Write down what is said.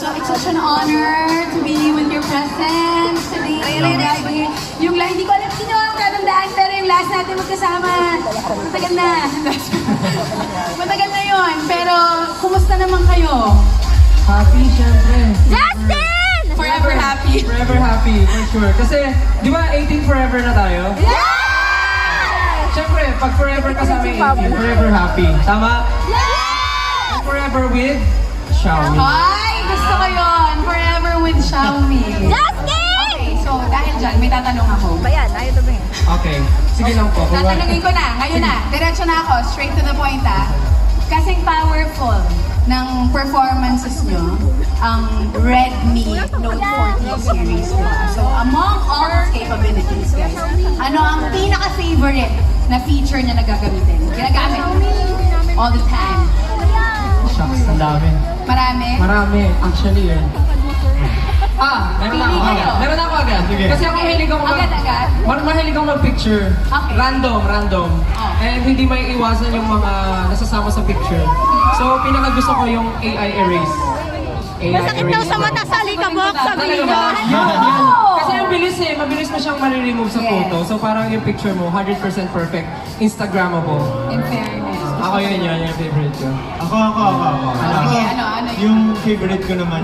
So it's such an honor to be with your presence today. Yung last, hindi ko alam sino ang tatandaan, pero yung last natin magkasama, matagal na. Matagal na yun, pero kumusta naman kayo? Happy, syempre. Justin! Forever happy. Forever happy, for sure. Kasi, di ba 18 forever na tayo? Yeah! Syempre, pag forever ka sa amin 18, forever happy. Tama? Yeah! Forever with Xiaomi. Ay, gusto ko yun. Forever with Xiaomi. Justin! Okay, so dahil dyan, may tatanong ako. Bayan, ayaw to ba? Okay, sige lang po. Tatanungin ko na, ngayon na. Diretso na ako, straight to the point Kasing powerful ng performances nyo, ang Redmi Note 40 series, diba? So, among all its capabilities, guys, ano ang pinaka-favorite na feature niya na gagamitin? Ginagamit all the time. Shucks, ang dami. Marami? Marami, actually yun. Meron na ako Pili agad. kayo. Meron na ako agad. Sige. Kasi ako mahilig ako Agad-agad? Mahilig ako mag-picture. Okay. Random. Oh. And hindi may iwasan yung mga nasasama sa picture. So, pinakagusto ko yung AI erase. Masakit daw sa mata sa alikabok, sabi Talaga niya. ba? Yan. Oh! Kasi ang bilis mabilis mo siyang ma-remove sa Yes. photo. So parang yung picture mo, 100% perfect, Instagrammable. In fairness. Ako yun yung favorite ko. Ako. Sige, ano yun? Yung favorite ko naman